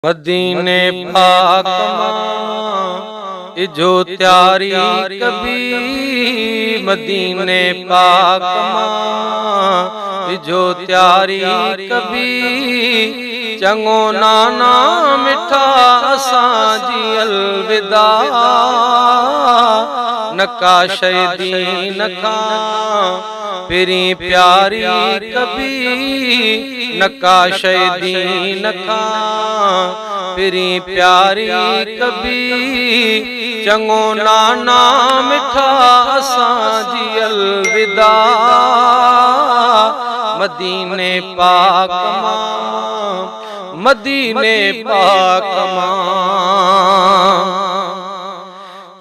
मदीने पाक मां इजो त्यारी कभी, मदीने पाक मां इजो त्यारी कभी। चंगो नाना मिठा असांजी अलविदा, नकाश दीन खां पिरी प्यारी कभी, नकाश दीन खां पिरी प्यारी कभी। चंगो नाना मिठा असांजी अलविदा, मदीने पाक मां, मदीने पाक मां।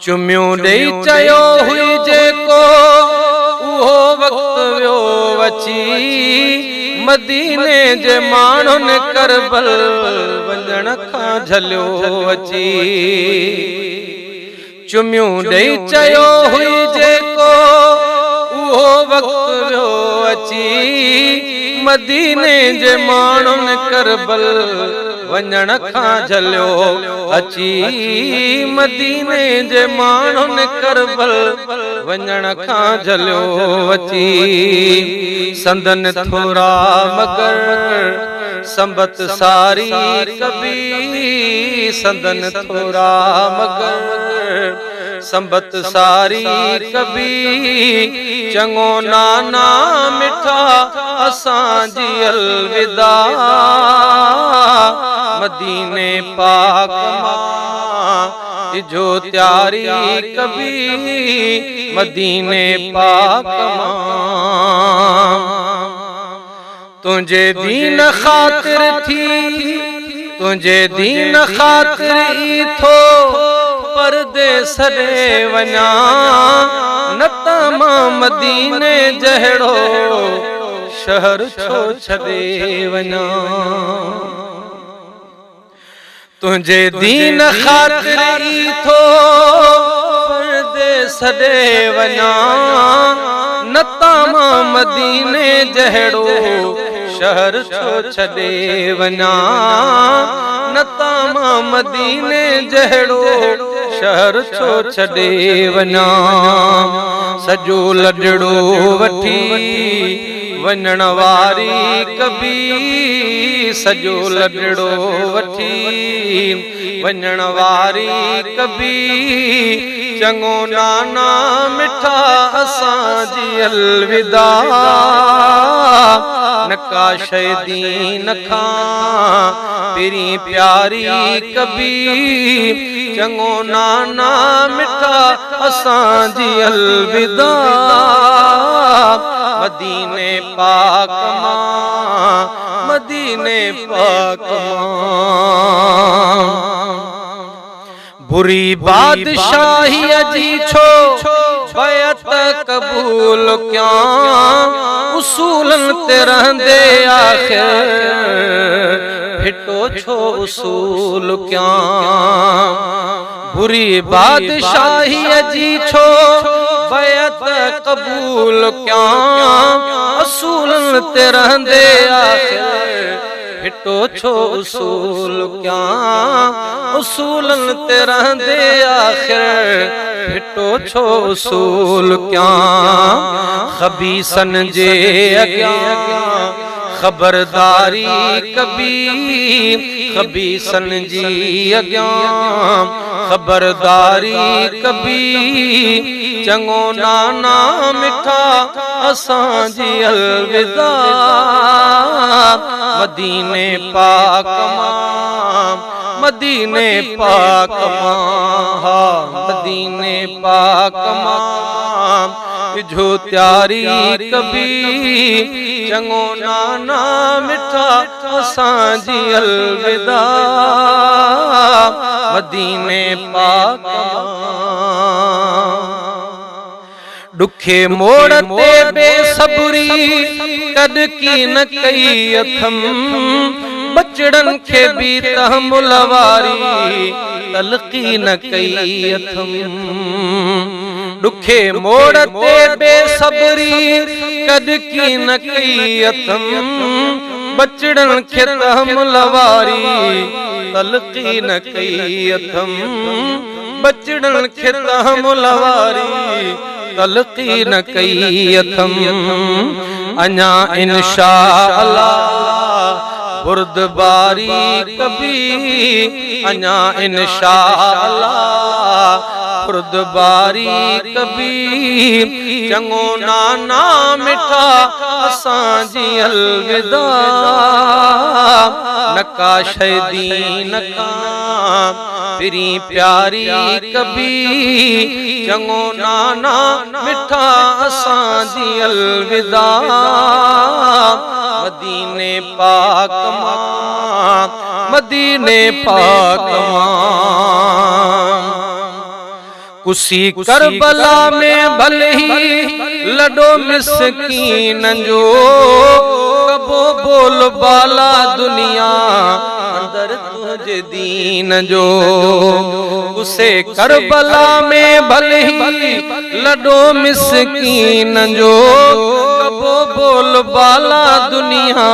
चुम्यूं ॾेई चयो हुई जेको उहो वक़्तु वियो अची, मदीने जे माण्हुनि करबल वञण खां झलियो अची। चुम्यूं ॾेई चयो हुई जेको उहो वक़्तु वियो अची, मदीने जे माण्हुनि करबल वञण खां झलियो अची। मदीने जे माण्हुनि करबल वञण खां झलियो अची। संदन थोरा मगर संबत सारी कभी, संदन थोरा मगर संबत सारी कभी। चंगो नाना मिठा असांजी अलविदा, मदीने पाक मां इजो त्यारी कभी, मदीने पाक मां। तुझे दीन खातिर थी, तुझे दीन खातिर ई थो परदेस ॾे वञा, न त मां मदीने जहिड़ो शहर छो छॾे वञा। तुझे दीन खातिर ई थो परदेस ॾे वञा, न त मां मदीने जहिड़ो शहर छो छॾे वञा, न त मां मदीने जहिड़ो शहर छो छॾे वञा। सॼो लॾड़ो वठी वञण वारी कभी, सॼो लॾड़ो वठी वञण वारी कभी। चंगो नाना मिठा असांजी अलविदा, नकाश दीन खां पिरी प्यारी कभी। चंगो नाना मिठा असांजी अलविदा, मदीने पाक मां, मदीने पाक मां। बुरी बादशाही जी छो बैत कबूल क्यां, उसूलन ते रहंदे आखिर फिटो छो उसूल क्यां। बुरी बादशाही जी छो बैत कबूल क्यां, उसूलन ते रहंदे आखिर फिटो छो उसूल क्यां। उसूलन ते रहंदे आखिर फिटो छो उसूल क्यां। खबीसन जे अॻियां खबरदारी कभी, खबीसन जी अॻियां खबरदारी कभी। चंगो नाना मिठा असांजी अलविदा, मदीने पाक मां, मदीने पाक मां, मदीने पाक मां इजो त्यारी कभी। चंगो नाना मिठा असांजी अलविदा, मदीने पाक मां। ॾुखे मोड़ ते बेसब्री कद की न कई अथम, बचड़न खे भी तहमुल वारी तलकी न कई अथम। ॾुखे मोड़ ते बेसब्री कद की न कई अथम, बचड़न खे तहमुल वारी तलक़ीन कई अथम बचड़न खे तहमुल वारी तलक़ीन कई अथम अञा इंशा अल्लाह बुर्दबारी कभी अञा इंशा अल्लाह बुर्दबारी कभी चङो नाना मिठा असांजी अलविदा नका शैदी नका पिरी प्यारी कभी चङो नाना मिठा असांजी अलविदा मदीने पाक मां मदीने पाक मां कुसी करबला में भले ही लडो मिस्कीन जो कबो बोल बाला दुनिया अंदर तुझे दीन जो उसे करबला में भले ही लडो मिस्कीन जो कबो बोल बाला दुनिया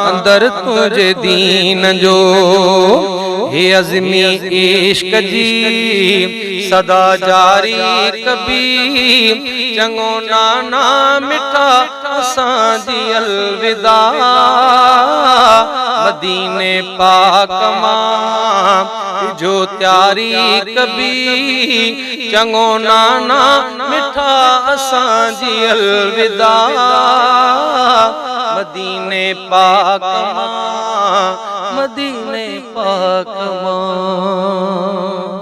अंदर तुझे दीन जो हे अज़मी इश्क जी सदा जारी कभी चङो नाना मिठा असांजी अलविदा मदीने पाक मां जो त्यारी कभी चङो नाना मिठा असांजी अलविदा मदीने पाक मां मदीने पाक मां।